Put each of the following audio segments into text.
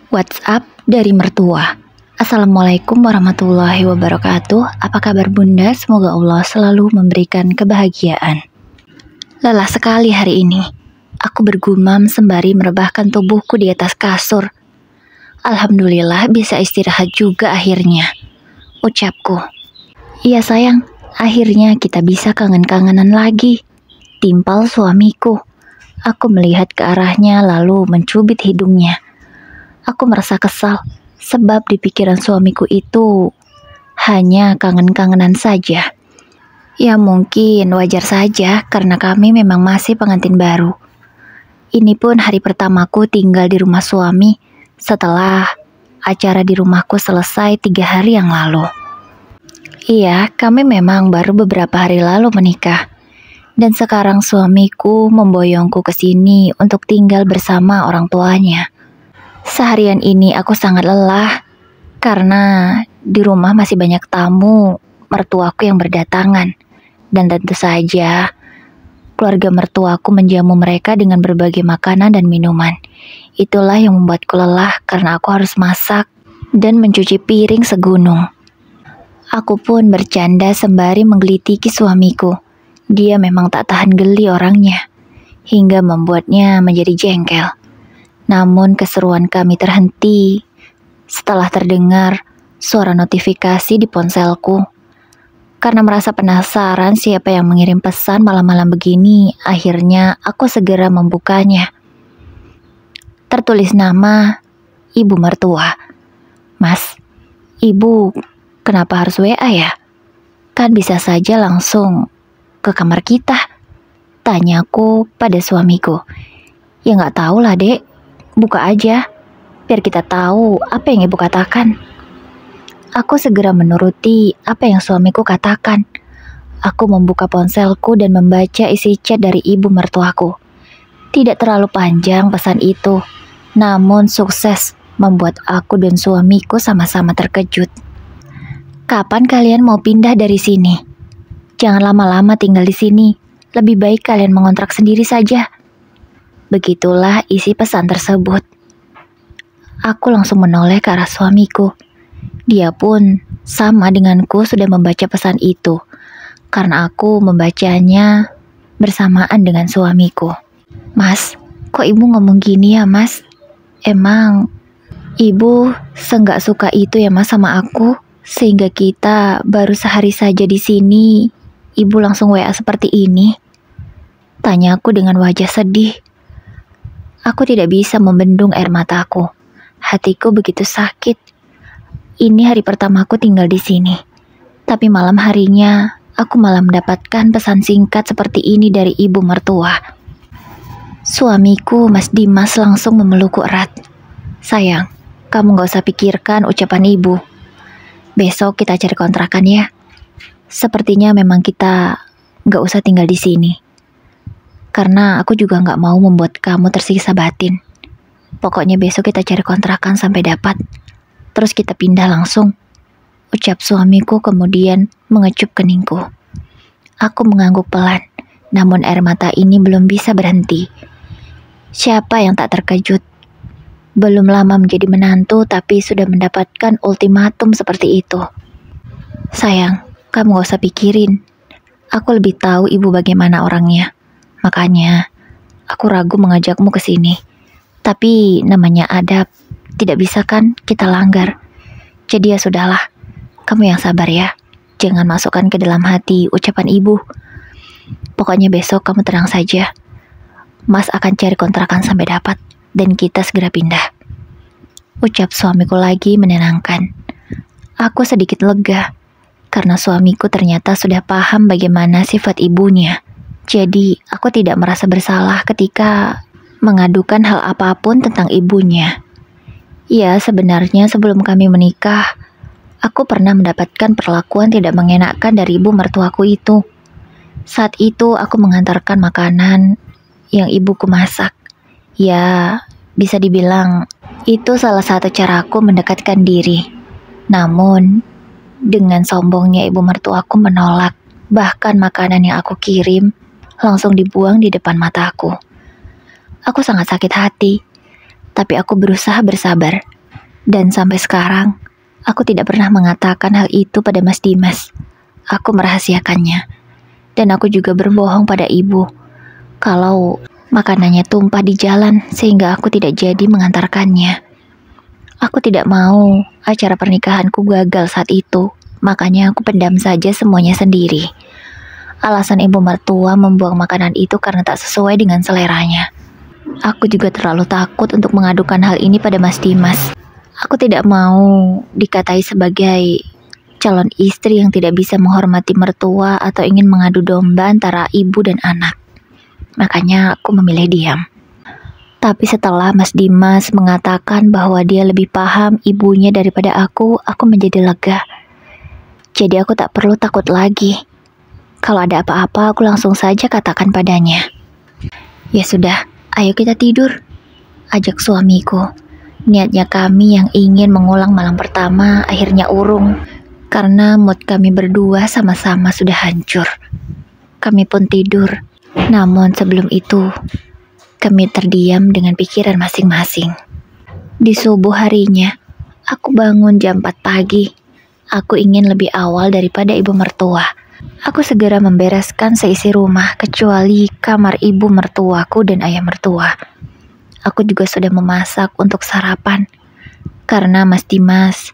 WhatsApp dari mertua. Assalamualaikum warahmatullahi wabarakatuh. Apa kabar bunda? Semoga Allah selalu memberikan kebahagiaan. Lelah sekali hari ini. Aku bergumam sembari merebahkan tubuhku di atas kasur. Alhamdulillah bisa istirahat juga akhirnya, ucapku. Iya sayang, akhirnya kita bisa kangen-kangenan lagi. Timpal suamiku. Aku melihat ke arahnya lalu mencubit hidungnya. Aku merasa kesal, sebab di pikiran suamiku itu hanya kangen-kangenan saja. Ya mungkin wajar saja karena kami memang masih pengantin baru. Ini pun hari pertamaku tinggal di rumah suami setelah acara di rumahku selesai 3 hari yang lalu. Iya, kami memang baru beberapa hari lalu menikah. Dan sekarang suamiku memboyongku ke sini untuk tinggal bersama orang tuanya. Seharian ini aku sangat lelah karena di rumah masih banyak tamu mertuaku yang berdatangan. Dan tentu saja keluarga mertuaku menjamu mereka dengan berbagai makanan dan minuman. Itulah yang membuatku lelah karena aku harus masak dan mencuci piring segunung. Aku pun bercanda sembari menggelitiki suamiku. Dia memang tak tahan geli orangnya, hingga membuatnya menjadi jengkel. Namun keseruan kami terhenti setelah terdengar suara notifikasi di ponselku. Karena merasa penasaran siapa yang mengirim pesan malam-malam begini, akhirnya aku segera membukanya. Tertulis nama ibu mertua. Mas, ibu kenapa harus WA ya? Kan bisa saja langsung ke kamar kita, tanyaku pada suamiku. Ya nggak tahu lah dek. Buka aja, biar kita tahu apa yang ibu katakan. Aku segera menuruti apa yang suamiku katakan. Aku membuka ponselku dan membaca isi chat dari ibu mertuaku. Tidak terlalu panjang pesan itu, namun sukses membuat aku dan suamiku sama-sama terkejut. Kapan kalian mau pindah dari sini? Jangan lama-lama tinggal di sini. Lebih baik kalian mengontrak sendiri saja. Begitulah isi pesan tersebut. Aku langsung menoleh ke arah suamiku. Dia pun sama denganku sudah membaca pesan itu, karena aku membacanya bersamaan dengan suamiku. Mas, kok ibu ngomong gini ya mas? Emang ibu seenggak suka itu ya mas sama aku? Sehingga kita baru sehari saja di sini, ibu langsung WA seperti ini? Tanyaku dengan wajah sedih. Aku tidak bisa membendung air mataku. Hatiku begitu sakit. Ini hari pertamaku tinggal di sini. Tapi malam harinya, aku malah mendapatkan pesan singkat seperti ini dari ibu mertua. Suamiku, Mas Dimas, langsung memelukku erat. Sayang, kamu gak usah pikirkan ucapan ibu. Besok kita cari kontrakan ya. Sepertinya memang kita gak usah tinggal di sini. Karena aku juga gak mau membuat kamu tersiksa batin. Pokoknya besok kita cari kontrakan sampai dapat. Terus kita pindah langsung. Ucap suamiku kemudian mengecup keningku. Aku mengangguk pelan. Namun air mata ini belum bisa berhenti. Siapa yang tak terkejut? Belum lama menjadi menantu tapi sudah mendapatkan ultimatum seperti itu. Sayang, kamu gak usah pikirin. Aku lebih tahu ibu bagaimana orangnya. Makanya, aku ragu mengajakmu ke sini. Tapi namanya adab, tidak bisa kan kita langgar. Jadi ya sudahlah, kamu yang sabar ya. Jangan masukkan ke dalam hati ucapan ibu. Pokoknya besok kamu tenang saja. Mas akan cari kontrakan sampai dapat, dan kita segera pindah. Ucap suamiku lagi menenangkan. Aku sedikit lega, karena suamiku ternyata sudah paham bagaimana sifat ibunya. Jadi, aku tidak merasa bersalah ketika mengadukan hal apapun tentang ibunya. Ya, sebenarnya sebelum kami menikah, aku pernah mendapatkan perlakuan tidak mengenakan dari ibu mertuaku itu. Saat itu, aku mengantarkan makanan yang ibuku masak. Ya, bisa dibilang itu salah satu caraku mendekatkan diri. Namun, dengan sombongnya ibu mertuaku menolak. Bahkan makanan yang aku kirim langsung dibuang di depan mataku. Aku sangat sakit hati, tapi aku berusaha bersabar Dan sampai sekarang, aku tidak pernah mengatakan hal itu pada Mas Dimas. Aku merahasiakannya. Dan aku juga berbohong pada ibu kalau makanannya tumpah di jalan sehingga aku tidak jadi mengantarkannya. Aku tidak mau acara pernikahanku gagal saat itu, makanya aku pendam saja semuanya sendiri. Alasan ibu mertua membuang makanan itu karena tak sesuai dengan seleranya. Aku juga terlalu takut untuk mengadukan hal ini pada Mas Dimas. Aku tidak mau dikatai sebagai calon istri yang tidak bisa menghormati mertua atau ingin mengadu domba antara ibu dan anak. Makanya aku memilih diam. Tapi setelah Mas Dimas mengatakan bahwa dia lebih paham ibunya daripada aku menjadi lega. Jadi aku tak perlu takut lagi. Kalau ada apa-apa aku langsung saja katakan padanya. Ya sudah, ayo kita tidur, ajak suamiku. Niatnya kami yang ingin mengulang malam pertama akhirnya urung karena mood kami berdua sama-sama sudah hancur. Kami pun tidur. Namun sebelum itu, kami terdiam dengan pikiran masing-masing. Di subuh harinya, aku bangun jam 4 pagi. Aku ingin lebih awal daripada ibu mertua. Aku segera membereskan seisi rumah kecuali kamar ibu mertuaku dan ayah mertua. Aku juga sudah memasak untuk sarapan. Karena Mas Dimas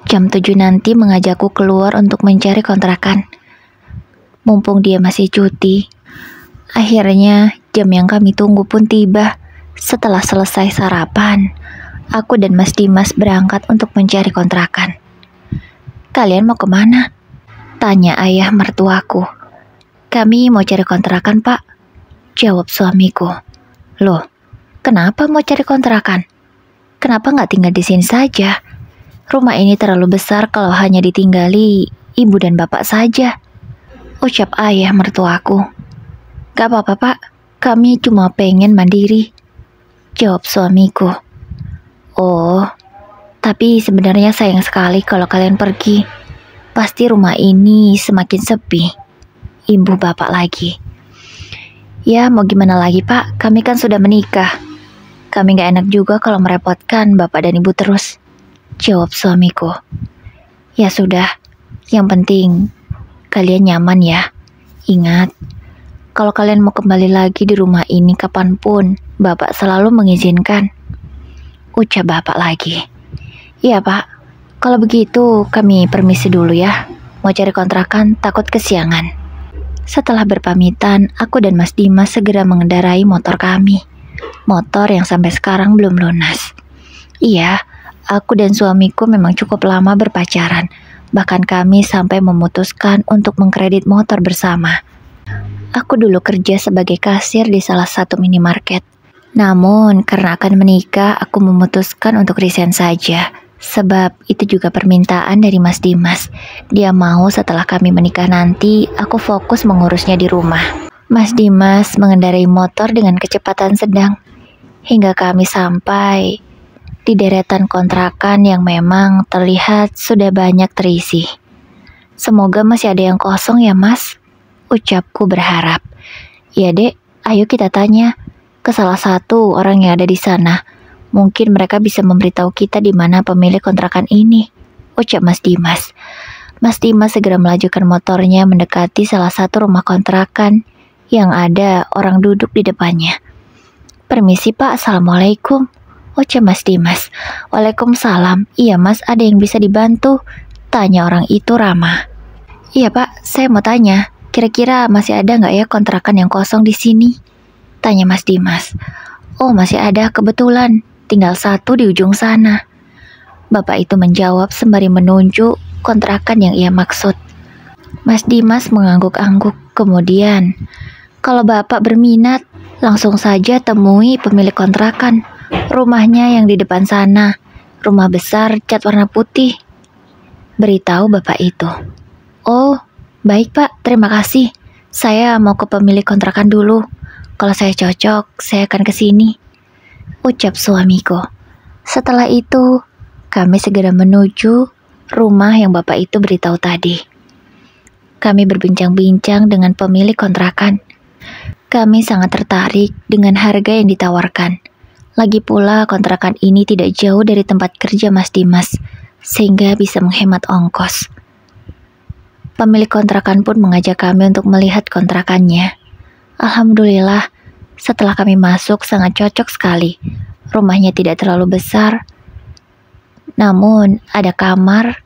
jam 7 nanti mengajakku keluar untuk mencari kontrakan. Mumpung dia masih cuti. Akhirnya jam yang kami tunggu pun tiba. Setelah selesai sarapan, aku dan Mas Dimas berangkat untuk mencari kontrakan. Kalian mau kemana? Tanya ayah mertuaku. Kami mau cari kontrakan, Pak. Jawab suamiku. Loh, kenapa mau cari kontrakan? Kenapa nggak tinggal di sini saja? Rumah ini terlalu besar kalau hanya ditinggali ibu dan bapak saja. Ucap ayah mertuaku. Gak apa-apa, Pak. Kami cuma pengen mandiri. Jawab suamiku. Oh, tapi sebenarnya sayang sekali kalau kalian pergi. Pasti rumah ini semakin sepi. Ibu bapak lagi. Ya mau gimana lagi, Pak, kami kan sudah menikah. Kami gak enak juga kalau merepotkan bapak dan ibu terus. Jawab suamiku. Ya sudah, yang penting kalian nyaman ya. Ingat, kalau kalian mau kembali lagi di rumah ini kapanpun, bapak selalu mengizinkan. Ucap bapak lagi. Iya, Pak. Kalau begitu, kami permisi dulu ya. Mau cari kontrakan, takut kesiangan. Setelah berpamitan, aku dan Mas Dimas segera mengendarai motor kami. Motor yang sampai sekarang belum lunas. Iya, aku dan suamiku memang cukup lama berpacaran. Bahkan kami sampai memutuskan untuk mengkredit motor bersama. Aku dulu kerja sebagai kasir di salah satu minimarket. Namun, karena akan menikah, aku memutuskan untuk resign saja. Sebab itu juga permintaan dari Mas Dimas. Dia mau setelah kami menikah nanti, aku fokus mengurusnya di rumah. Mas Dimas mengendarai motor dengan kecepatan sedang. Hingga kami sampai di deretan kontrakan yang memang terlihat sudah banyak terisi. Semoga masih ada yang kosong ya, Mas. Ucapku berharap. Ya, Dek, ayo kita tanya ke salah satu orang yang ada di sana. Mungkin mereka bisa memberitahu kita di mana pemilik kontrakan ini. Ucap Mas Dimas. Mas Dimas segera melajukan motornya mendekati salah satu rumah kontrakan yang ada orang duduk di depannya. Permisi, Pak, Assalamualaikum. Ucap Mas Dimas. Waalaikumsalam. Iya, Mas, ada yang bisa dibantu? Tanya orang itu ramah. Iya, Pak, saya mau tanya. Kira-kira masih ada nggak ya kontrakan yang kosong di sini? Tanya Mas Dimas. Oh, masih ada, kebetulan. Tinggal satu di ujung sana. Bapak itu menjawab sembari menunjuk kontrakan yang ia maksud. Mas Dimas mengangguk-angguk. Kemudian, kalau Bapak berminat, langsung saja temui pemilik kontrakan. Rumahnya yang di depan sana. Rumah besar cat warna putih. Beritahu Bapak itu. Oh, baik Pak, terima kasih. Saya mau ke pemilik kontrakan dulu. Kalau saya cocok, saya akan ke sini. Ucap suamiku. Setelah itu, kami segera menuju rumah yang Bapak itu beritahu tadi. Kami berbincang-bincang dengan pemilik kontrakan. Kami sangat tertarik dengan harga yang ditawarkan. Lagi pula kontrakan ini tidak jauh dari tempat kerja Mas Dimas, sehingga bisa menghemat ongkos. Pemilik kontrakan pun mengajak kami untuk melihat kontrakannya. Alhamdulillah, setelah kami masuk sangat cocok sekali. Rumahnya tidak terlalu besar, namun ada kamar,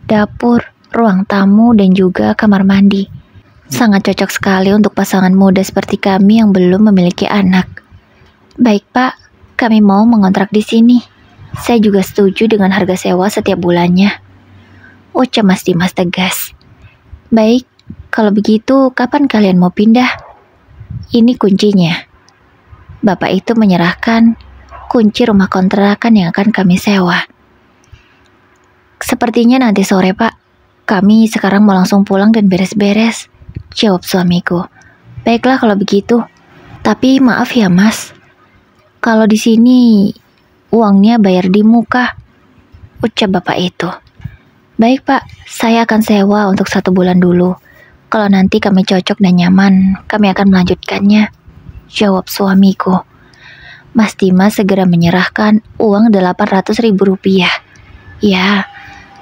dapur, ruang tamu, dan juga kamar mandi. Sangat cocok sekali untuk pasangan muda seperti kami yang belum memiliki anak. Baik Pak, kami mau mengontrak di sini. Saya juga setuju dengan harga sewa setiap bulannya, ucap Mas Dimas tegas. Baik, kalau begitu kapan kalian mau pindah? Ini kuncinya. Bapak itu menyerahkan kunci rumah kontrakan yang akan kami sewa. Sepertinya nanti sore Pak. Kami sekarang mau langsung pulang dan beres-beres, jawab suamiku. Baiklah kalau begitu. Tapi maaf ya Mas, kalau di sini uangnya bayar di muka, ucap bapak itu. Baik Pak, saya akan sewa untuk 1 bulan dulu. Kalau nanti kami cocok dan nyaman, kami akan melanjutkannya, jawab suamiku. Mas Dimas segera menyerahkan uang Rp800.000. Ya,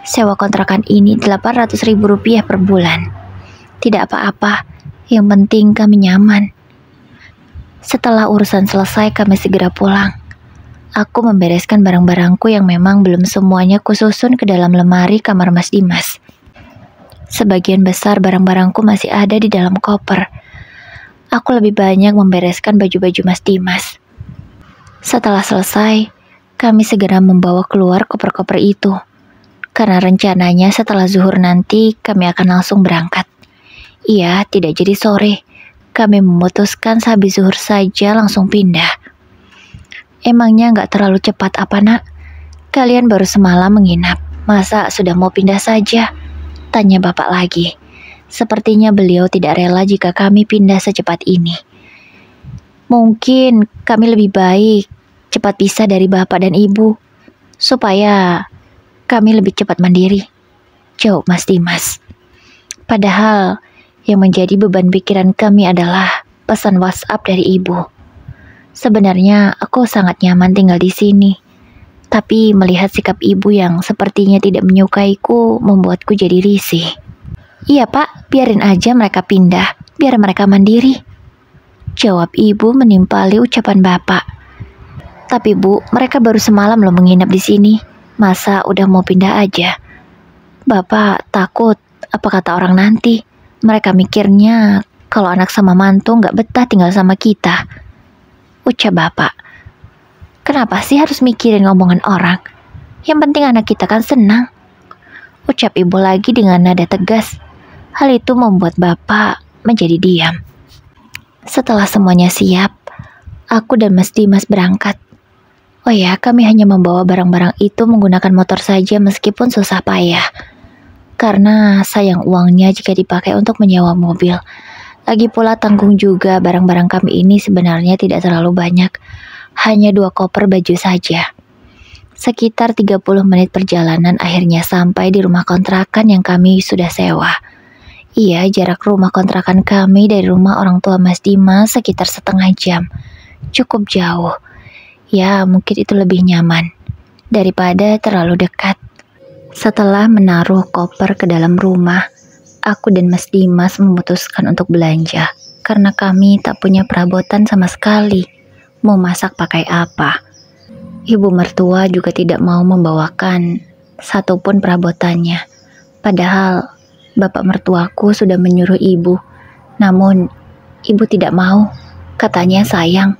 sewa kontrakan ini Rp800.000 per bulan. Tidak apa-apa, yang penting kami nyaman. Setelah urusan selesai, kami segera pulang. Aku membereskan barang-barangku yang memang belum semuanya kususun ke dalam lemari kamar Mas Dimas. Sebagian besar barang-barangku masih ada di dalam koper. Aku lebih banyak membereskan baju-baju Mas Dimas. Setelah selesai, kami segera membawa keluar koper-koper itu. Karena rencananya setelah zuhur nanti kami akan langsung berangkat. Iya, tidak jadi sore. Kami memutuskan sehabis zuhur saja langsung pindah. Emangnya nggak terlalu cepat apa nak? Kalian baru semalam menginap, masa sudah mau pindah saja? Tanya bapak lagi. Sepertinya beliau tidak rela jika kami pindah secepat ini. Mungkin kami lebih baik cepat pisah dari bapak dan ibu, supaya kami lebih cepat mandiri, jawab Mas Dimas. Padahal yang menjadi beban pikiran kami adalah pesan WhatsApp dari ibu. Sebenarnya aku sangat nyaman tinggal di sini, tapi melihat sikap ibu yang sepertinya tidak menyukaiku membuatku jadi risih. Iya Pak, biarin aja mereka pindah, biar mereka mandiri, jawab ibu menimpali ucapan bapak. Tapi Bu, mereka baru semalam loh menginap di sini, masa udah mau pindah aja? Bapak takut apa kata orang nanti. Mereka mikirnya kalau anak sama mantu nggak betah tinggal sama kita, ucap bapak. Kenapa sih harus mikirin ngomongan orang? Yang penting anak kita kan senang, ucap ibu lagi dengan nada tegas. Hal itu membuat bapak menjadi diam. Setelah semuanya siap, aku dan Mas Dimas berangkat. Oh ya, kami hanya membawa barang-barang itu menggunakan motor saja meskipun susah payah. Karena sayang uangnya jika dipakai untuk menyewa mobil. Lagi pula tanggung juga barang-barang kami ini sebenarnya tidak terlalu banyak. Hanya 2 koper baju saja. Sekitar 30 menit perjalanan akhirnya sampai di rumah kontrakan yang kami sudah sewa. Iya, jarak rumah kontrakan kami dari rumah orang tua Mas Dimas sekitar setengah jam. Cukup jauh. Ya, mungkin itu lebih nyaman daripada terlalu dekat. Setelah menaruh koper ke dalam rumah, aku dan Mas Dimas memutuskan untuk belanja karena kami tak punya perabotan sama sekali. Mau masak pakai apa? Ibu mertua juga tidak mau membawakan satupun perabotannya. Padahal bapak mertuaku sudah menyuruh ibu. Namun ibu tidak mau. Katanya sayang.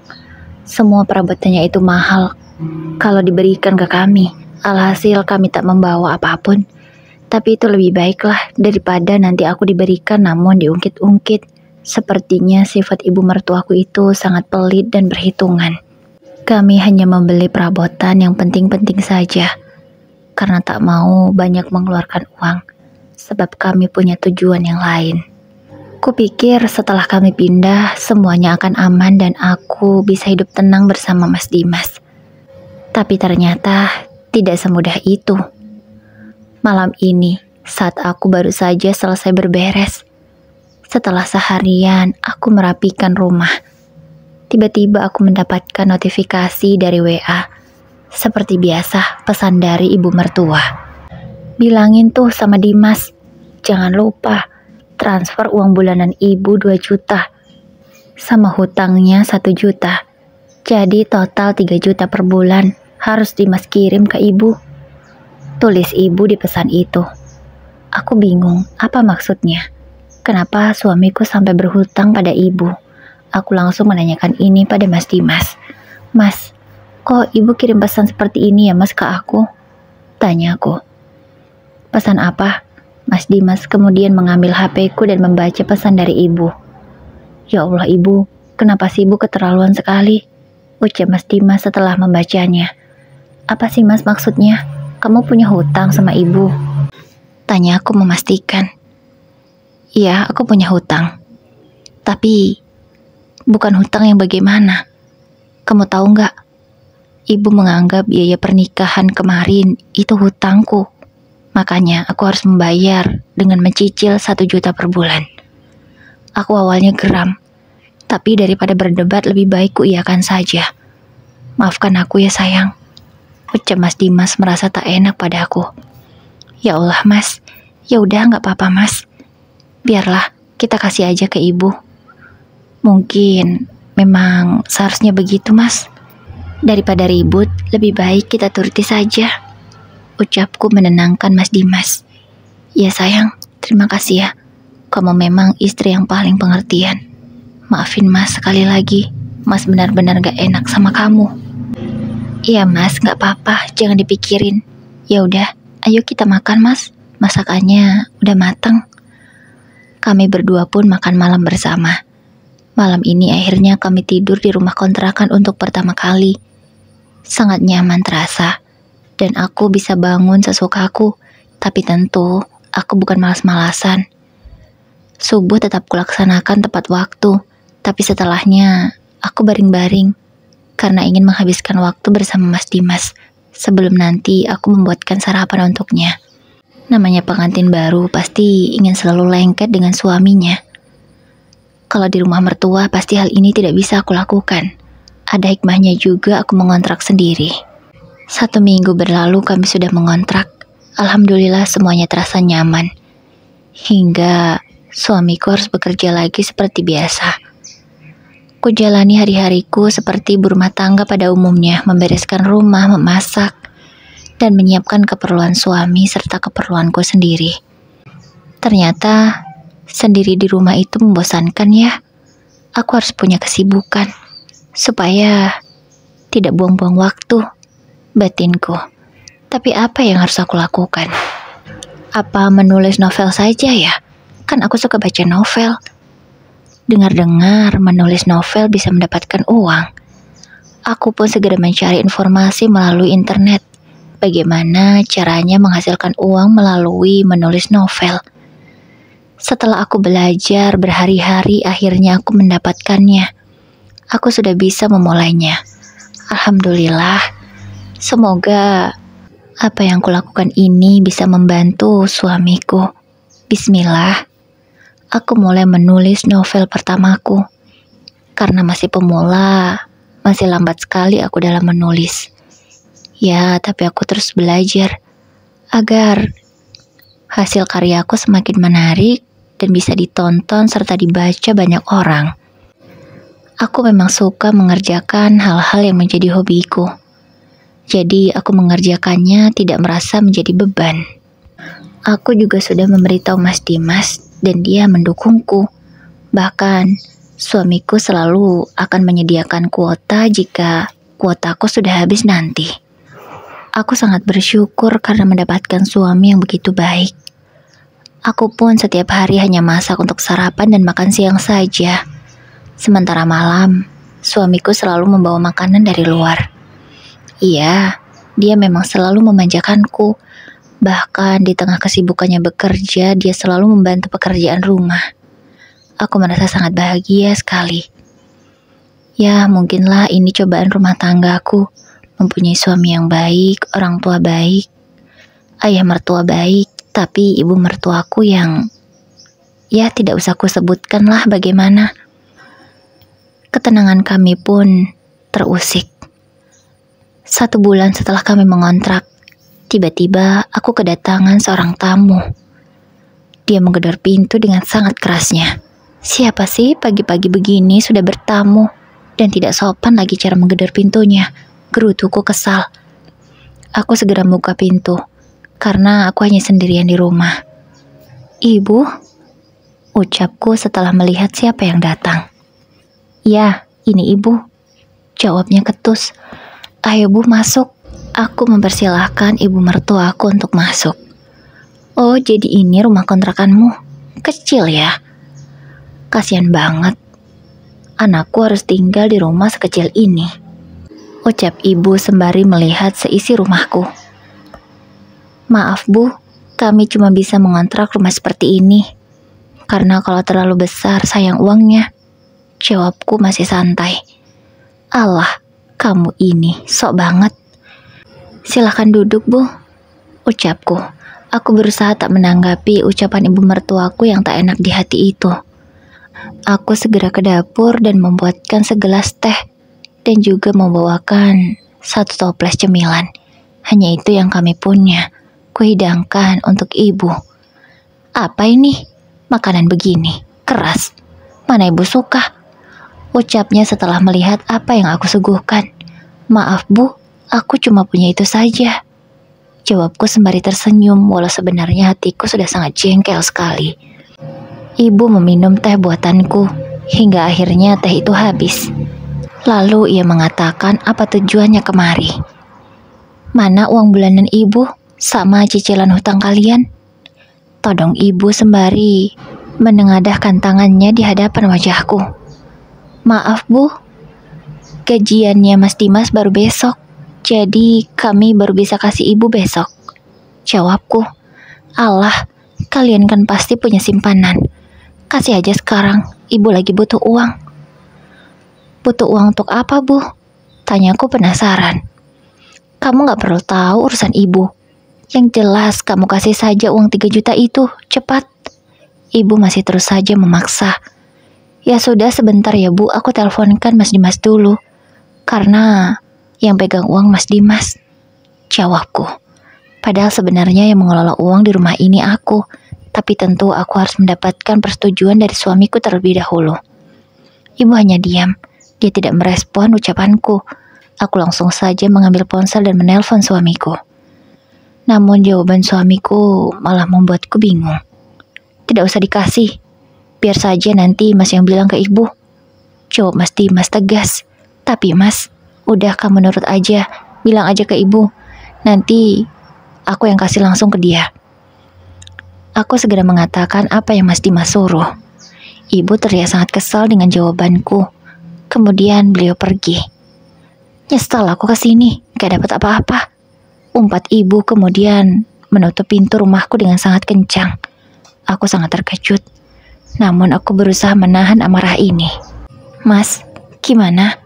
Semua perabotannya itu mahal kalau diberikan ke kami. Alhasil kami tak membawa apapun. Tapi itu lebih baiklah daripada nanti aku diberikan namun diungkit-ungkit. Sepertinya sifat ibu mertuaku itu sangat pelit dan berhitungan. Kami hanya membeli perabotan yang penting-penting saja. Karena tak mau banyak mengeluarkan uang. Sebab kami punya tujuan yang lain. Kupikir setelah kami pindah semuanya akan aman dan aku bisa hidup tenang bersama Mas Dimas. Tapi ternyata tidak semudah itu. Malam ini, saat aku baru saja selesai berberes, setelah seharian aku merapikan rumah, Tiba-tiba aku mendapatkan notifikasi dari WA. Seperti biasa, pesan dari ibu mertua. Bilangin tuh sama Dimas, jangan lupa transfer uang bulanan ibu 2 juta. Sama hutangnya 1 juta. Jadi total 3 juta per bulan harus Dimas kirim ke ibu. Tulis ibu di pesan itu. Aku bingung, apa maksudnya? Kenapa suamiku sampai berhutang pada ibu? Aku langsung menanyakan ini pada Mas Dimas. Mas, kok ibu kirim pesan seperti ini ya mas ke aku? Tanyaku. Pesan apa? Mas Dimas kemudian mengambil HP-ku dan membaca pesan dari ibu. Ya Allah ibu, kenapa sih ibu keterlaluan sekali? Ucap Mas Dimas setelah membacanya. Apa sih mas maksudnya? Kamu punya hutang sama ibu? Tanya aku memastikan. Iya, aku punya hutang. Tapi bukan hutang yang bagaimana. Kamu tahu nggak? Ibu menganggap biaya pernikahan kemarin itu hutangku. Makanya aku harus membayar dengan mencicil 1 juta per bulan. Aku awalnya geram. Tapi daripada berdebat lebih baik kuiyakan saja. Maafkan aku ya sayang. Ucap Mas Dimas merasa tak enak padaku. Ya Allah mas, ya udah nggak apa-apa mas. Biarlah kita kasih aja ke ibu. Mungkin memang seharusnya begitu mas. Daripada ribut, lebih baik kita turuti saja. Ucapku menenangkan Mas Dimas. Ya sayang, terima kasih ya. Kamu memang istri yang paling pengertian. Maafin mas sekali lagi. Mas benar-benar gak enak sama kamu. Iya mas, gak apa-apa, jangan dipikirin. Ya udah, ayo kita makan mas. Masakannya udah matang. Kami berdua pun makan malam bersama. Malam ini akhirnya kami tidur di rumah kontrakan untuk pertama kali. Sangat nyaman terasa. Dan aku bisa bangun sesukaku. Tapi tentu aku bukan malas-malasan. Subuh tetap kulaksanakan tepat waktu. Tapi setelahnya aku baring-baring. Karena ingin menghabiskan waktu bersama Mas Dimas. Sebelum nanti aku membuatkan sarapan untuknya. Namanya pengantin baru pasti ingin selalu lengket dengan suaminya. Kalau di rumah mertua pasti hal ini tidak bisa aku lakukan. Ada hikmahnya juga aku mengontrak sendiri. 1 minggu berlalu kami sudah mengontrak. Alhamdulillah semuanya terasa nyaman. Hingga suamiku harus bekerja lagi seperti biasa. Kujalani hari-hariku seperti ibu rumah tangga pada umumnya, membereskan rumah, memasak, dan menyiapkan keperluan suami serta keperluanku sendiri. Ternyata sendiri di rumah itu membosankan ya. Aku harus punya kesibukan supaya tidak buang-buang waktu. Batinku. Tapi apa yang harus aku lakukan? Apa menulis novel saja ya? Kan aku suka baca novel. Dengar-dengar menulis novel bisa mendapatkan uang. Aku pun segera mencari informasi melalui internet. Bagaimana caranya menghasilkan uang melalui menulis novel. Setelah aku belajar berhari-hari, akhirnya aku mendapatkannya. Aku sudah bisa memulainya. Alhamdulillah. Semoga apa yang kulakukan ini bisa membantu suamiku. Bismillah. Aku mulai menulis novel pertamaku. Karena masih pemula, masih lambat sekali aku dalam menulis. Ya, tapi aku terus belajar agar hasil karyaku semakin menarik dan bisa ditonton serta dibaca banyak orang. Aku memang suka mengerjakan hal-hal yang menjadi hobiku. Jadi aku mengerjakannya tidak merasa menjadi beban. Aku juga sudah memberitahu Mas Dimas dan dia mendukungku. Bahkan suamiku selalu akan menyediakan kuota jika kuotaku sudah habis nanti. Aku sangat bersyukur karena mendapatkan suami yang begitu baik. Aku pun setiap hari hanya masak untuk sarapan dan makan siang saja. Sementara malam, suamiku selalu membawa makanan dari luar. Iya, dia memang selalu memanjakanku. Bahkan di tengah kesibukannya bekerja, dia selalu membantu pekerjaan rumah. Aku merasa sangat bahagia sekali. Ya, mungkinlah ini cobaan rumah tanggaku. Mempunyai suami yang baik, orang tua baik, ayah mertua baik, tapi ibu mertuaku yang... Ya, tidak usah ku sebutkan lah bagaimana. Ketenangan kami pun terusik. 1 bulan setelah kami mengontrak, tiba-tiba aku kedatangan seorang tamu. Dia menggedor pintu dengan sangat kerasnya. Siapa sih pagi-pagi begini sudah bertamu dan tidak sopan lagi cara menggedor pintunya? Gerutuku kesal. Aku segera buka pintu karena aku hanya sendirian di rumah. "Ibu?" ucapku setelah melihat siapa yang datang. "Ya, ini ibu," jawabnya ketus. "Ayo bu, masuk." Aku mempersilahkan ibu mertuaku untuk masuk. "Oh, jadi ini rumah kontrakanmu? Kecil ya? Kasihan banget. Anakku harus tinggal di rumah sekecil ini," ucap ibu sembari melihat seisi rumahku. "Maaf bu, kami cuma bisa mengontrak rumah seperti ini. Karena kalau terlalu besar sayang uangnya," jawabku masih santai. "Alah, kamu ini sok banget." "Silakan duduk bu," ucapku. Aku berusaha tak menanggapi ucapan ibu mertuaku yang tak enak di hati itu. Aku segera ke dapur dan membuatkan segelas teh dan juga membawakan 1 toples cemilan. Hanya itu yang kami punya. Kuhidangkan untuk ibu. "Apa ini? Makanan begini, keras. Mana ibu suka?" ucapnya setelah melihat apa yang aku suguhkan. "Maaf bu, aku cuma punya itu saja," jawabku sembari tersenyum walau sebenarnya hatiku sudah sangat jengkel sekali. Ibu meminum teh buatanku hingga akhirnya teh itu habis. Lalu ia mengatakan apa tujuannya kemari. "Mana uang bulanan ibu sama cicilan hutang kalian?" todong ibu sembari menengadahkan tangannya di hadapan wajahku. "Maaf bu, gajiannya Mas Dimas baru besok. Jadi kami baru bisa kasih ibu besok," jawabku. "Alah, kalian kan pasti punya simpanan. Kasih aja sekarang, ibu lagi butuh uang." "Butuh uang untuk apa bu?" tanyaku penasaran. "Kamu gak perlu tahu urusan ibu. Yang jelas kamu kasih saja uang 3 juta itu, cepat." Ibu masih terus saja memaksa. "Ya sudah sebentar ya bu, aku teleponkan Mas Dimas dulu. Karena yang pegang uang Mas Dimas," jawabku. Padahal sebenarnya yang mengelola uang di rumah ini aku, tapi tentu aku harus mendapatkan persetujuan dari suamiku terlebih dahulu. Ibu hanya diam, dia tidak merespon ucapanku. Aku langsung saja mengambil ponsel dan menelpon suamiku. Namun jawaban suamiku malah membuatku bingung. "Tidak usah dikasih, biar saja nanti Mas yang bilang ke ibu," jawab Mas Dimas tegas. "Tapi Mas, udah kamu nurut aja, bilang aja ke ibu. Nanti aku yang kasih langsung ke dia." Aku segera mengatakan apa yang Mas Dimas suruh. Ibu terlihat sangat kesal dengan jawabanku. Kemudian beliau pergi. "Nyesel aku kesini, gak dapat apa-apa," umpat ibu kemudian menutup pintu rumahku dengan sangat kencang. Aku sangat terkejut. Namun aku berusaha menahan amarah ini. "Mas, gimana?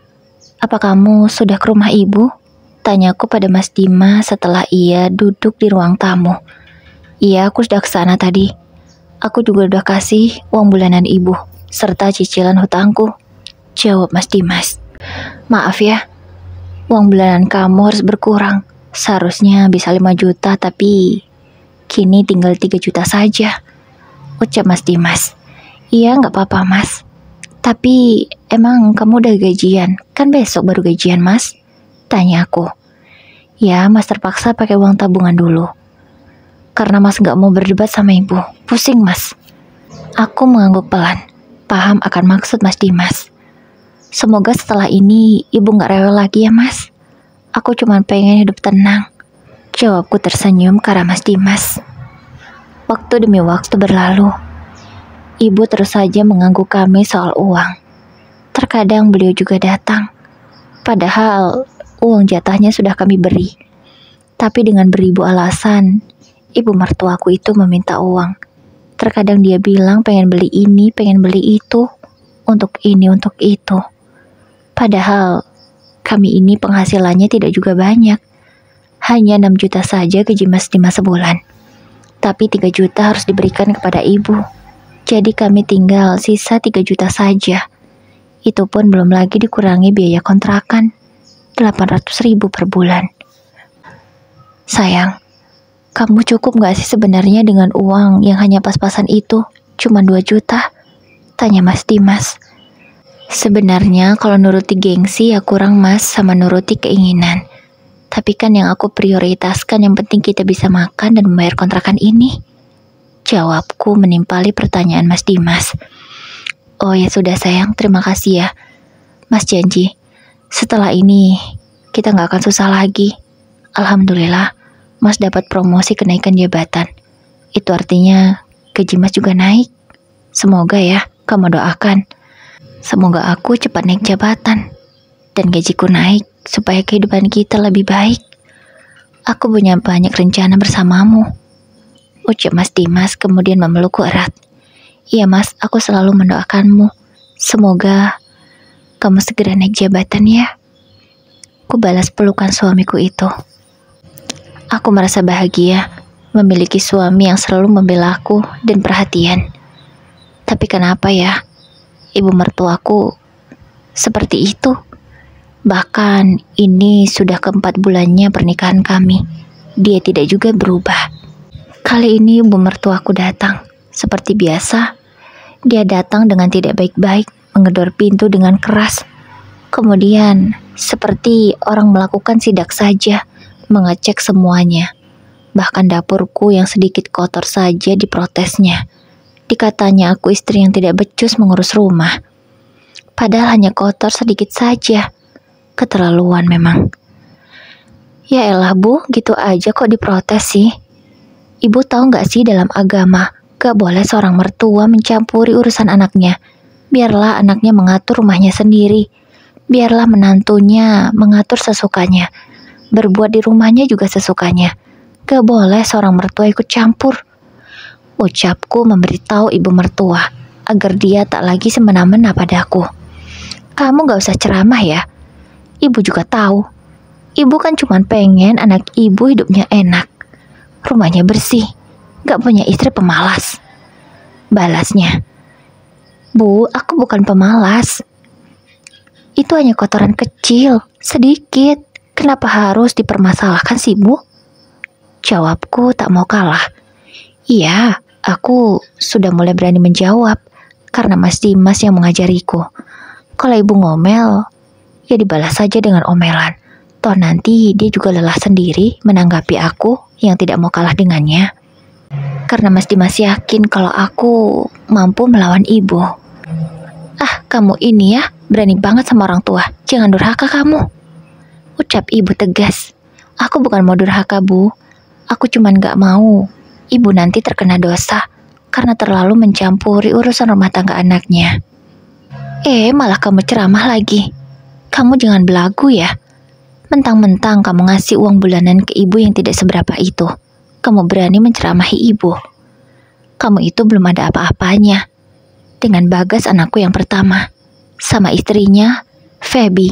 Apa kamu sudah ke rumah ibu?" tanyaku pada Mas Dimas setelah ia duduk di ruang tamu. "Iya, aku sudah ke sana tadi. Aku juga udah kasih uang bulanan ibu, serta cicilan hutangku," jawab Mas Dimas. "Maaf ya, uang bulanan kamu harus berkurang. Seharusnya bisa 5 juta, tapi kini tinggal 3 juta saja," ucap Mas Dimas. "Iya, gak apa-apa Mas. Tapi emang kamu udah gajian? Kan besok baru gajian Mas?" tanya aku. "Ya, Mas terpaksa pakai uang tabungan dulu. Karena Mas gak mau berdebat sama ibu. Pusing Mas." Aku mengangguk pelan, paham akan maksud Mas Dimas. "Semoga setelah ini ibu gak rewel lagi ya Mas. Aku cuma pengen hidup tenang," jawabku tersenyum ke arah Mas Dimas. Waktu demi waktu berlalu. Ibu terus saja mengganggu kami soal uang. Terkadang beliau juga datang. Padahal uang jatahnya sudah kami beri. Tapi dengan beribu alasan, ibu mertuaku itu meminta uang. Terkadang dia bilang pengen beli ini, pengen beli itu, untuk ini, untuk itu. Padahal kami ini penghasilannya tidak juga banyak. Hanya 6 juta saja gaji Mas Dimas sebulan. Tapi 3 juta harus diberikan kepada ibu. Jadi kami tinggal sisa 3 juta saja. Itu pun belum lagi dikurangi biaya kontrakan 800.000 per bulan. Sayang, kamu cukup gak sih sebenarnya dengan uang yang hanya pas-pasan itu? Cuma 2 juta? Tanya Mas Dimas. Sebenarnya kalau nuruti gengsi ya kurang Mas, sama nuruti keinginan. Tapi kan yang aku prioritaskan yang penting kita bisa makan dan membayar kontrakan ini. Jawabku menimpali pertanyaan Mas Dimas. Oh ya sudah sayang, terima kasih ya. Mas janji, setelah ini kita gak akan susah lagi. Alhamdulillah, Mas dapat promosi kenaikan jabatan. Itu artinya gaji Mas juga naik. Semoga ya, kamu doakan. Semoga aku cepat naik jabatan dan gajiku naik supaya kehidupan kita lebih baik. Aku punya banyak rencana bersamamu, ucap Mas Dimas kemudian memelukku erat. Iya Mas, aku selalu mendoakanmu. Semoga kamu segera naik jabatan ya. Ku balas pelukan suamiku itu. Aku merasa bahagia memiliki suami yang selalu membela aku dan perhatian. Tapi kenapa ya, ibu mertuaku seperti itu? Bahkan ini sudah ke-4 bulannya pernikahan kami. Dia tidak juga berubah. Kali ini ibu mertuaku datang. Seperti biasa, dia datang dengan tidak baik-baik, menggedor pintu dengan keras. Kemudian, seperti orang melakukan sidak saja, mengecek semuanya. Bahkan dapurku yang sedikit kotor saja diprotesnya. Dikatanya aku istri yang tidak becus mengurus rumah. Padahal hanya kotor sedikit saja. Keterlaluan memang. Ya elah Bu, gitu aja kok diprotes sih. Ibu tahu gak sih dalam agama, gak boleh seorang mertua mencampuri urusan anaknya. Biarlah anaknya mengatur rumahnya sendiri. Biarlah menantunya mengatur sesukanya. Berbuat di rumahnya juga sesukanya. Gak boleh seorang mertua ikut campur. Ucapku memberitahu ibu mertua agar dia tak lagi semena-mena padaku. Kamu gak usah ceramah ya. Ibu juga tahu. Ibu kan cuma pengen anak ibu hidupnya enak, rumahnya bersih, gak punya istri pemalas. Balasnya, Bu, aku bukan pemalas. Itu hanya kotoran kecil, sedikit. Kenapa harus dipermasalahkan sih, Bu? Jawabku tak mau kalah. Iya, aku sudah mulai berani menjawab karena Mas Dimas yang mengajariku. Kalau ibu ngomel, ya dibalas saja dengan omelan. Toh nanti dia juga lelah sendiri menanggapi aku yang tidak mau kalah dengannya. Karena Mas Dimas yakin kalau aku mampu melawan ibu. Ah, kamu ini ya, berani banget sama orang tua. Jangan durhaka kamu. Ucap ibu tegas. Aku bukan mau durhaka, Bu. Aku cuman gak mau ibu nanti terkena dosa karena terlalu mencampuri urusan rumah tangga anaknya. Malah kamu ceramah lagi. Kamu jangan belagu ya. Mentang-mentang kamu ngasih uang bulanan ke ibu yang tidak seberapa itu, kamu berani menceramahi ibu. Kamu itu belum ada apa-apanya. Dengan Bagas anakku yang pertama, sama istrinya, Feby.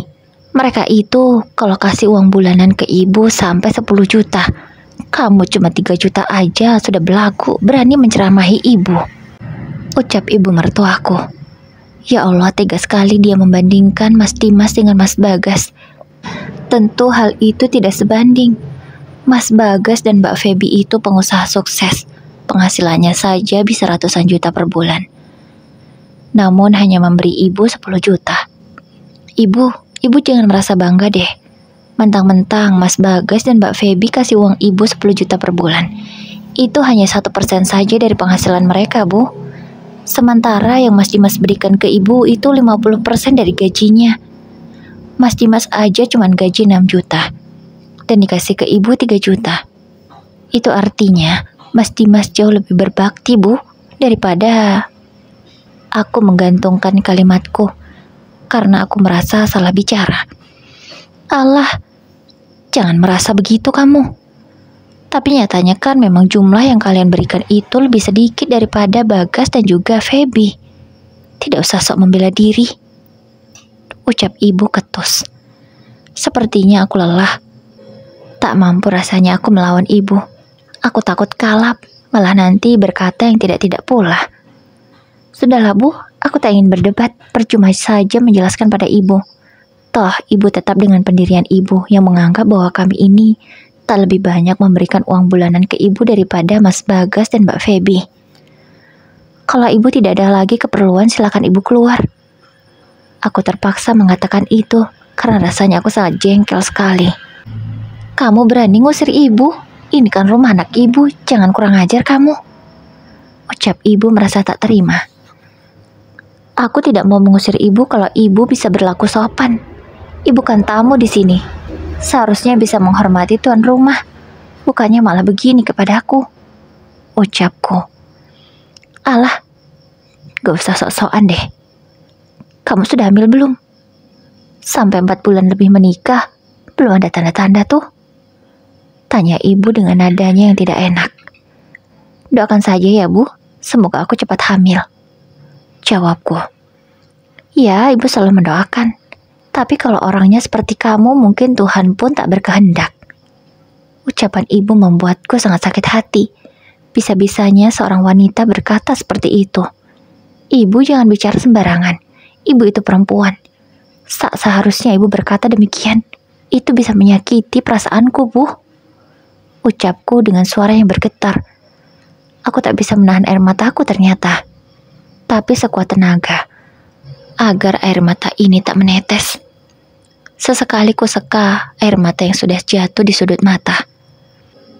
Mereka itu kalau kasih uang bulanan ke ibu sampai 10 juta. Kamu cuma 3 juta aja sudah belagu, berani menceramahi ibu. Ucap ibu mertuaku. Ya Allah, tega sekali dia membandingkan Mas Dimas dengan Mas Bagas. Tentu hal itu tidak sebanding. Mas Bagas dan Mbak Feby itu pengusaha sukses. Penghasilannya saja bisa ratusan juta per bulan. Namun hanya memberi ibu 10 juta. Ibu jangan merasa bangga deh. Mentang-mentang Mas Bagas dan Mbak Feby kasih uang ibu 10 juta per bulan. Itu hanya 1% saja dari penghasilan mereka, Bu. Sementara yang Mas Dimas berikan ke ibu itu 50% dari gajinya. Mas Dimas aja cuma gaji 6 juta dan dikasih ke ibu 3 juta. Itu artinya Mas Dimas jauh lebih berbakti, Bu, daripada aku menggantungkan kalimatku karena aku merasa salah bicara. Allah, jangan merasa begitu kamu. Tapi nyatanya kan memang jumlah yang kalian berikan itu lebih sedikit daripada Bagas dan juga Feby. Tidak usah sok membela diri. Ucap ibu ketus. Sepertinya aku lelah. Tak mampu rasanya aku melawan ibu. Aku takut kalap, malah nanti berkata yang tidak-tidak pula. Sudahlah Bu, aku tak ingin berdebat, percuma saja menjelaskan pada Ibu. Toh, Ibu tetap dengan pendirian Ibu yang menganggap bahwa kami ini tak lebih banyak memberikan uang bulanan ke Ibu daripada Mas Bagas dan Mbak Feby. Kalau Ibu tidak ada lagi keperluan, silakan Ibu keluar. Aku terpaksa mengatakan itu karena rasanya aku sangat jengkel sekali. Kamu berani ngusir Ibu? Ini kan rumah anak Ibu, jangan kurang ajar kamu. Ucap Ibu merasa tak terima. Aku tidak mau mengusir Ibu kalau Ibu bisa berlaku sopan. Ibu kan tamu di sini. Seharusnya bisa menghormati tuan rumah. Bukannya malah begini kepadaku. Ucapku. Alah, gak usah sok-sokan deh. Kamu sudah hamil belum? Sampai 4 bulan lebih menikah, belum ada tanda-tanda tuh. Tanya Ibu dengan nadanya yang tidak enak. Doakan saja ya Bu, semoga aku cepat hamil. Jawabku. Ya, Ibu selalu mendoakan. Tapi kalau orangnya seperti kamu, mungkin Tuhan pun tak berkehendak. Ucapan Ibu membuatku sangat sakit hati. Bisa-bisanya seorang wanita berkata seperti itu. Ibu jangan bicara sembarangan. Ibu itu perempuan. Seharusnya Ibu berkata demikian. Itu bisa menyakiti perasaanku, Bu. Ucapku dengan suara yang bergetar. Aku tak bisa menahan air mataku ternyata. Tapi sekuat tenaga, agar air mata ini tak menetes. Sesekali ku seka air mata yang sudah jatuh di sudut mata.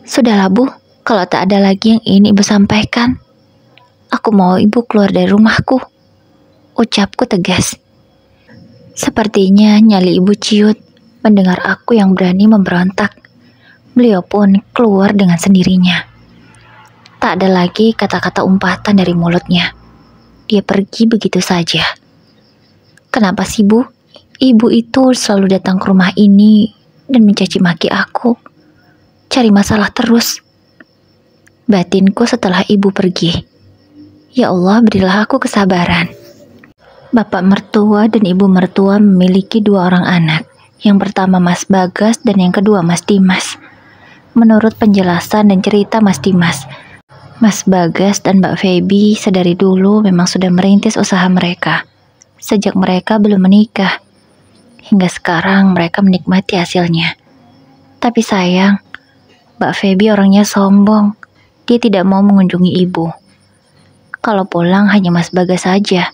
Sudahlah Bu, kalau tak ada lagi yang ingin Ibu sampaikan, aku mau Ibu keluar dari rumahku. Ucapku tegas. Sepertinya nyali Ibu ciut mendengar aku yang berani memberontak. Beliau pun keluar dengan sendirinya. Tak ada lagi kata-kata umpatan dari mulutnya. Dia pergi begitu saja. Kenapa sih Bu? Ibu itu selalu datang ke rumah ini dan mencaci maki aku. Cari masalah terus. Batinku setelah Ibu pergi. Ya Allah, berilah aku kesabaran. Bapak mertua dan Ibu mertua memiliki 2 orang anak. Yang pertama Mas Bagas dan yang kedua Mas Dimas. Menurut penjelasan dan cerita Mas Dimas, Mas Bagas dan Mbak Feby sedari dulu memang sudah merintis usaha mereka. Sejak mereka belum menikah. Hingga sekarang mereka menikmati hasilnya. Tapi sayang, Mbak Feby orangnya sombong. Dia tidak mau mengunjungi Ibu. Kalau pulang hanya Mas Bagas saja.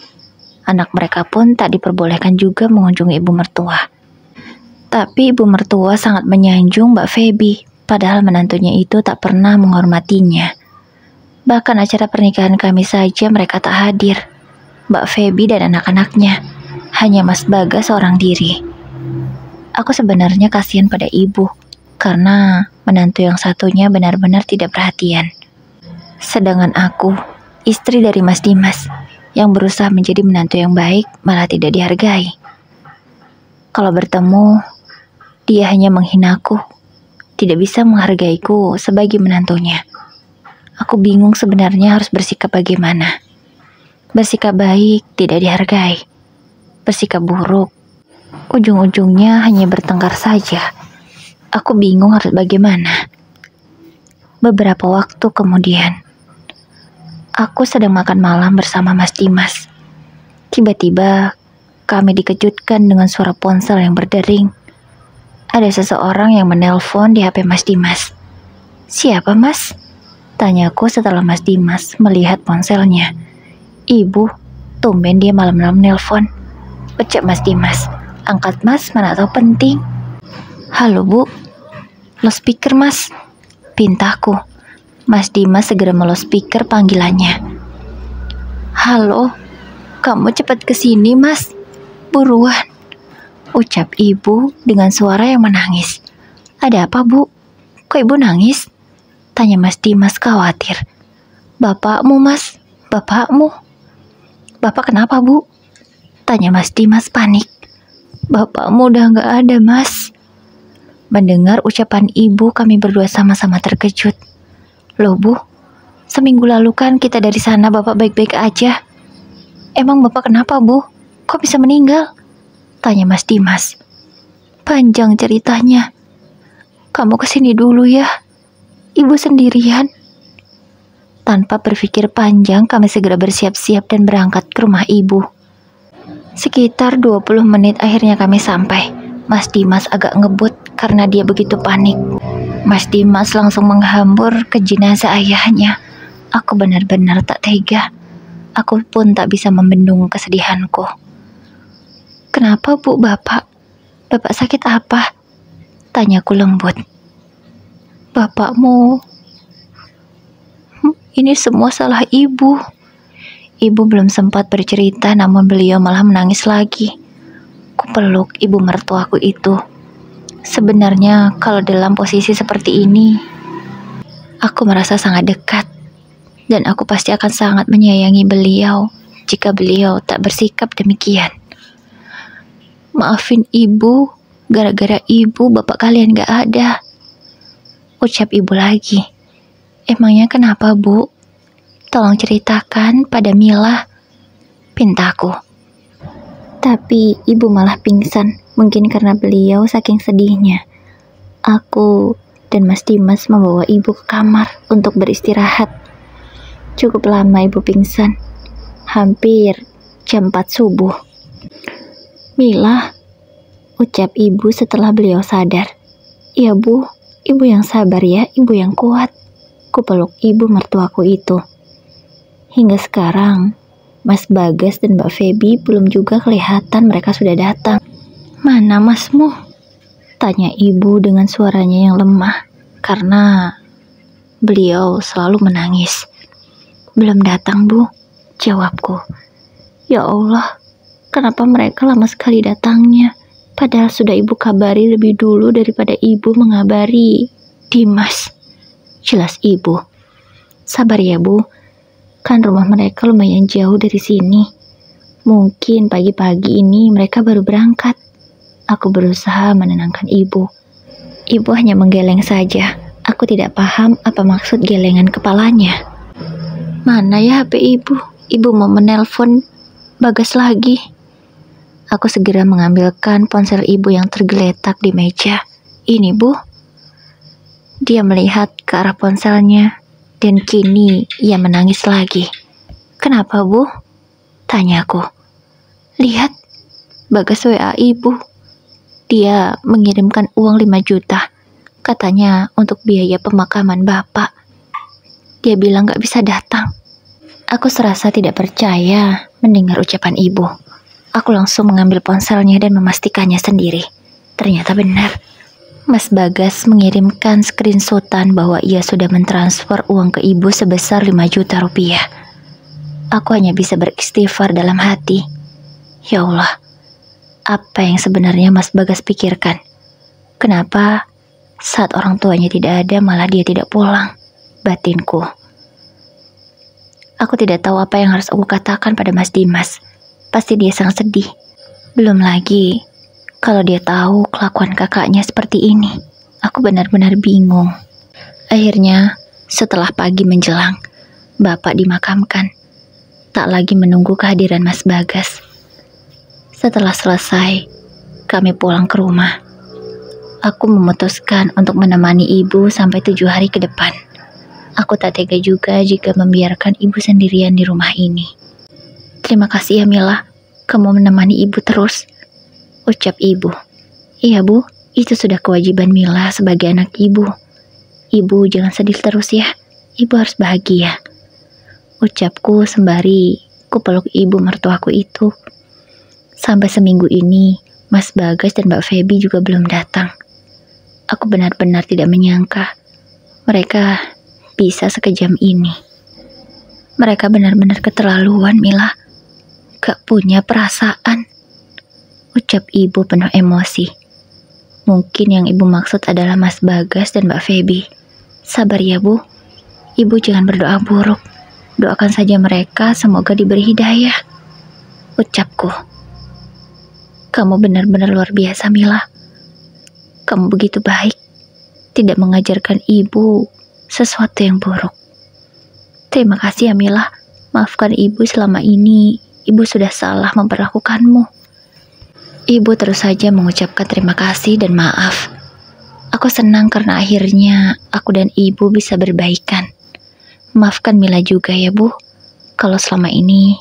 Anak mereka pun tak diperbolehkan juga mengunjungi Ibu mertua. Tapi Ibu mertua sangat menyanjung Mbak Feby. Padahal menantunya itu tak pernah menghormatinya. Bahkan acara pernikahan kami saja mereka tak hadir. Mbak Feby dan anak-anaknya. Hanya Mas Bagas seorang diri. Aku sebenarnya kasihan pada Ibu. Karena menantu yang satunya benar-benar tidak perhatian. Sedangkan aku, istri dari Mas Dimas, yang berusaha menjadi menantu yang baik, malah tidak dihargai. Kalau bertemu, dia hanya menghinaku. Tidak bisa menghargaiku sebagai menantunya. Aku bingung sebenarnya harus bersikap bagaimana. Bersikap baik tidak dihargai. Bersikap buruk, ujung-ujungnya hanya bertengkar saja. Aku bingung harus bagaimana. Beberapa waktu kemudian, aku sedang makan malam bersama Mas Dimas. Tiba-tiba, kami dikejutkan dengan suara ponsel yang berdering. Ada seseorang yang menelpon di HP Mas Dimas. Siapa Mas? Tanyaku setelah Mas Dimas melihat ponselnya. Ibu, tumben dia malam-malam nelpon. Ucap Mas Dimas. Angkat Mas, mana tahu penting. Halo Bu. Loudspeaker Mas. Pintaku. Mas Dimas segera meloudspeaker panggilannya. Halo. Kamu cepat kesini Mas. Buruan. Ucap Ibu dengan suara yang menangis. Ada apa Bu? Kok Ibu nangis? Tanya Mas Dimas khawatir. Bapakmu Mas, bapakmu. Bapak kenapa Bu? Tanya Mas Dimas panik. Bapakmu udah gak ada Mas. Mendengar ucapan Ibu kami berdua sama-sama terkejut. Loh Bu, seminggu lalu kan kita dari sana Bapak baik-baik aja. Emang Bapak kenapa Bu? Kok bisa meninggal? Tanya Mas Dimas. Panjang ceritanya. Kamu kesini dulu ya. Ibu sendirian. Tanpa berpikir panjang, kami segera bersiap-siap dan berangkat ke rumah ibu. Sekitar 20 menit akhirnya kami sampai. Mas Dimas agak ngebut karena dia begitu panik. Mas Dimas langsung menghambur ke jenazah ayahnya. Aku benar-benar tak tega. Aku pun tak bisa membendung kesedihanku. "Kenapa, Bu, Bapak? Bapak sakit apa?" tanyaku lembut. "Bapakmu... Ini semua salah ibu." Ibu belum sempat bercerita, namun beliau malah menangis lagi. Kupeluk ibu mertuaku itu. Sebenarnya kalau dalam posisi seperti ini, aku merasa sangat dekat. Dan aku pasti akan sangat menyayangi beliau jika beliau tak bersikap demikian. "Maafin ibu, gara-gara ibu bapak kalian gak ada," ucap ibu lagi. "Emangnya kenapa, Bu? Tolong ceritakan pada Mila," pintaku. Tapi ibu malah pingsan, mungkin karena beliau saking sedihnya. Aku dan Mas Dimas membawa ibu ke kamar untuk beristirahat. Cukup lama ibu pingsan, hampir jam 4 subuh. "Mila," ucap ibu setelah beliau sadar. "Ya, Bu, ibu yang sabar ya, ibu yang kuat." Kupeluk ibu mertuaku itu. Hingga sekarang, Mas Bagas dan Mbak Feby belum juga kelihatan mereka sudah datang. "Mana masmu?" tanya ibu dengan suaranya yang lemah karena beliau selalu menangis. "Belum datang, Bu," jawabku. Ya Allah, kenapa mereka lama sekali datangnya? Padahal sudah ibu kabari lebih dulu daripada ibu mengabari Dimas. Jelas ibu. "Sabar ya, Bu. Kan rumah mereka lumayan jauh dari sini. Mungkin pagi-pagi ini mereka baru berangkat." Aku berusaha menenangkan ibu. Ibu hanya menggeleng saja. Aku tidak paham apa maksud gelengan kepalanya. "Mana ya HP ibu? Ibu mau menelpon Bagas lagi." Aku segera mengambilkan ponsel ibu yang tergeletak di meja. "Ini, Bu." Dia melihat ke arah ponselnya. Dan kini ia menangis lagi. "Kenapa, Bu?" tanyaku. "Lihat, Bagas WA ibu. Dia mengirimkan uang 5 juta. Katanya untuk biaya pemakaman bapak. Dia bilang gak bisa datang." Aku serasa tidak percaya mendengar ucapan ibu. Aku langsung mengambil ponselnya dan memastikannya sendiri. Ternyata benar. Mas Bagas mengirimkan screenshotan bahwa ia sudah mentransfer uang ke ibu sebesar 5 juta rupiah. Aku hanya bisa beristighfar dalam hati. Ya Allah, apa yang sebenarnya Mas Bagas pikirkan? Kenapa saat orang tuanya tidak ada malah dia tidak pulang? Batinku. Aku tidak tahu apa yang harus aku katakan pada Mas Dimas. Pasti dia sangat sedih. Belum lagi kalau dia tahu kelakuan kakaknya seperti ini. Aku benar-benar bingung. Akhirnya, setelah pagi menjelang, bapak dimakamkan. Tak lagi menunggu kehadiran Mas Bagas. Setelah selesai, kami pulang ke rumah. Aku memutuskan untuk menemani ibu sampai 7 hari ke depan. Aku tak tega juga jika membiarkan ibu sendirian di rumah ini. "Terima kasih ya Mila, kamu menemani ibu terus," ucap ibu. "Iya, Bu, itu sudah kewajiban Mila sebagai anak ibu. Ibu jangan sedih terus ya, ibu harus bahagia," ucapku sembari kupeluk ibu mertuaku itu. Sampai seminggu ini, Mas Bagas dan Mbak Feby juga belum datang. Aku benar-benar tidak menyangka mereka bisa sekejam ini. Mereka benar-benar keterlaluan, Mila. Gak punya perasaan, ucap ibu penuh emosi. Mungkin yang ibu maksud adalah Mas Bagas dan Mbak Feby. Sabar ya, Bu. Ibu jangan berdoa buruk. Doakan saja mereka, semoga diberi hidayah, ucapku. Kamu benar-benar luar biasa, Mila. Kamu begitu baik, tidak mengajarkan ibu sesuatu yang buruk. Terima kasih ya, Mila. Maafkan ibu selama ini, ibu sudah salah memperlakukanmu. Ibu terus saja mengucapkan terima kasih dan maaf. Aku senang karena akhirnya aku dan ibu bisa berbaikan. Maafkan Mila juga ya Bu, kalau selama ini